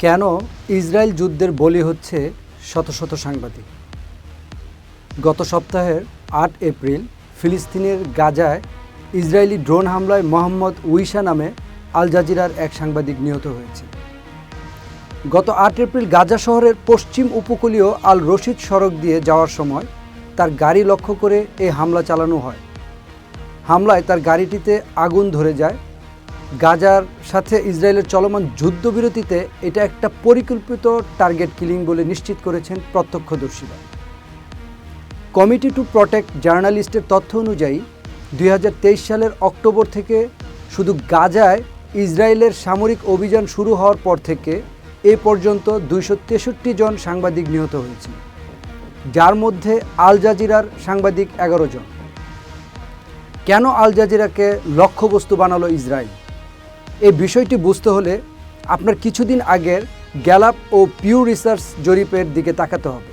কেন ইসরায়েল যুদ্ধের বলি হচ্ছে শত শত সাংবাদিক? গত সপ্তাহের ৮ এপ্রিল ফিলিস্তিনের গাজায় ইসরায়েলি ড্রোন হামলায় মোহাম্মদ উইসা নামে আল জাজিরার এক সাংবাদিক নিহত হয়েছে। গত ৮ এপ্রিল গাজা শহরের পশ্চিম উপকূলীয় আল রশিদ সড়ক দিয়ে যাওয়ার সময় তার গাড়ি লক্ষ্য করে এই হামলা চালানো হয়। হামলায় তার গাড়িটিতে আগুন ধরে যায়। গাজার সাথে ইসরায়েলের চলমান যুদ্ধবিরতিতে এটা একটা পরিকল্পিত টার্গেট কিলিং বলে নিশ্চিত করেছেন প্রত্যক্ষদর্শীরা। কমিটি টু প্রটেক্ট জার্নালিস্টের তথ্য অনুযায়ী ২০২৩ সালের অক্টোবর থেকে শুধু গাজায় ইসরায়েলের সামরিক অভিযান শুরু হওয়ার পর থেকে এ পর্যন্ত ২৬৩ জন সাংবাদিক নিহত হয়েছে, যার মধ্যে আল জাজিরার সাংবাদিক ১১ জন। কেন আল জাজিরাকে লক্ষ্যবস্তু বানালো ইসরায়েল? এই বিষয়টি বুঝতে হলে আপনার কিছুদিন আগের গ্যালাপ ও পিউ রিসার্চ জরিপের দিকে তাকাতে হবে।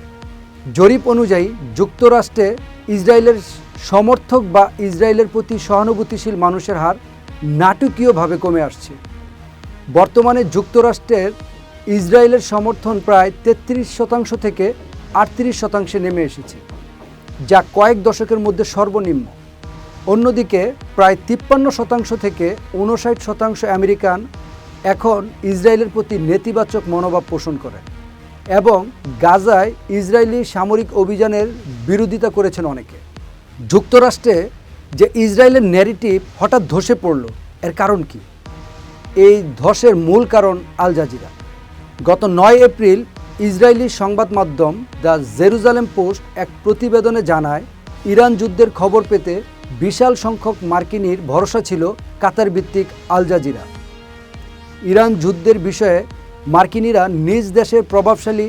জরিপ অনুযায়ী যুক্তরাষ্ট্রে ইসরায়েলের সমর্থক বা ইসরায়েলের প্রতি সহানুভূতিশীল মানুষের হার নাটকীয়ভাবে কমে আসছে। বর্তমানে যুক্তরাষ্ট্রের ইসরায়েলের সমর্থন প্রায় ৩৩% থেকে ৩৮% নেমে এসেছে, যা কয়েক দশকের মধ্যে সর্বনিম্ন। অন্যদিকে প্রায় ৫৩% থেকে ৫৯% আমেরিকান এখন ইসরায়েলের প্রতি নেতিবাচক মনোভাব পোষণ করে এবং গাজায় ইসরায়েলি সামরিক অভিযানের বিরোধিতা করেছেন অনেকে। যুক্তরাষ্ট্রে যে ইসরায়েলের ন্যারেটিভ হঠাৎ ধসে পড়ল, এর কারণ কি? এই ধসের মূল কারণ আল জাজিরা। গত ৯ এপ্রিল ইসরায়েলি সংবাদ মাধ্যম দ্য জেরুজালেম পোস্ট এক প্রতিবেদনে জানায়, ইরান যুদ্ধের খবর পেতে বিশাল সংখ্যক মার্কিনীর ভরসা ছিল কাতার ভিত্তিক আল জাজিরা। ইরান যুদ্ধের বিষয়ে মার্কিনীরা নিজ দেশের প্রভাবশালী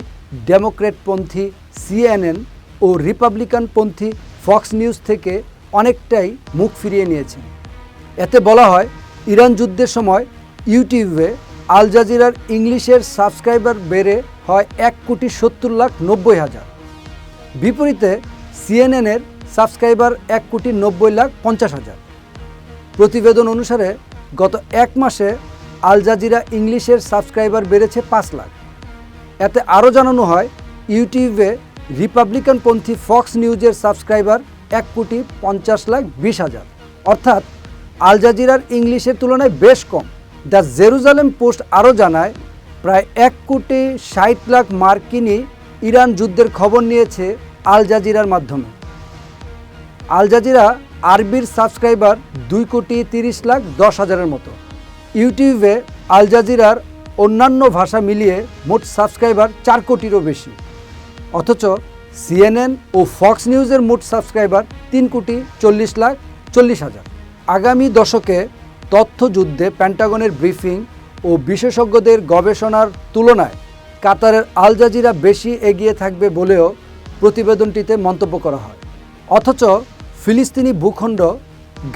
ডেমোক্র্যাটপন্থী CNN ও রিপাবলিকানপন্থী ফক্স নিউজ থেকে অনেকটাই মুখ ফিরিয়ে নিয়েছেন। এতে বলা হয়, ইরান যুদ্ধের সময় ইউটিউবে আল জাজিরার ইংলিশের সাবস্ক্রাইবার বেড়ে হয় ১,৭০,৯০,০০০। বিপরীতে CNN-এর সাবস্ক্রাইবার ১,৯০,৫০,০০০। প্রতিবেদন অনুসারে গত এক মাসে আল জাজিরা ইংলিশের সাবস্ক্রাইবার বেড়েছে ৫ লাখ। এতে আরও জানানো হয়, ইউটিউবে রিপাবলিকানপন্থী ফক্স নিউজের সাবস্ক্রাইবার ১,৫০,২০,০০০। অর্থাৎ আল জাজিরার ইংলিশের তুলনায় বেশ কম। দ্য জেরুজালেম পোস্ট আরও জানায়, প্রায় ১,৬০,০০,০০০ মার্কিনী ইরান যুদ্ধের খবর নিয়েছে আল জাজিরার মাধ্যমে। আল জাজিরা আরবির সাবস্ক্রাইবার ২,৩০,১০,০০০-এর মতো। ইউটিউবে আল জাজিরার অন্যান্য ভাষা মিলিয়ে মোট সাবস্ক্রাইবার ৪ কোটিরও বেশি। অথচ CNN ও ফক্স নিউজের মোট সাবস্ক্রাইবার ৩,৪০,৪০,০০০। আগামী দশকে তথ্যযুদ্ধে পেন্টাগনের ব্রিফিং ও বিশেষজ্ঞদের গবেষণার তুলনায় কাতারের আল জাজিরা বেশি এগিয়ে থাকবে বলেও প্রতিবেদনটিতে মন্তব্য করা হয়। অথচ ফিলিস্তিনি ভূখণ্ড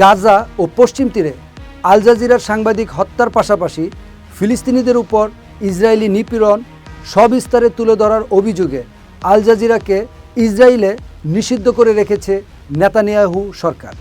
গাজা ও পশ্চিম তীরে আল জাজিরার সাংবাদিক হত্যার পাশাপাশি ফিলিস্তিনিদের উপর ইসরায়েলি নিপীড়ন সবিস্তারে তুলে ধরার অভিযোগে আল জাজিরাকে ইসরায়েলে নিষিদ্ধ করে রেখেছে নেতানিয়াহু সরকার।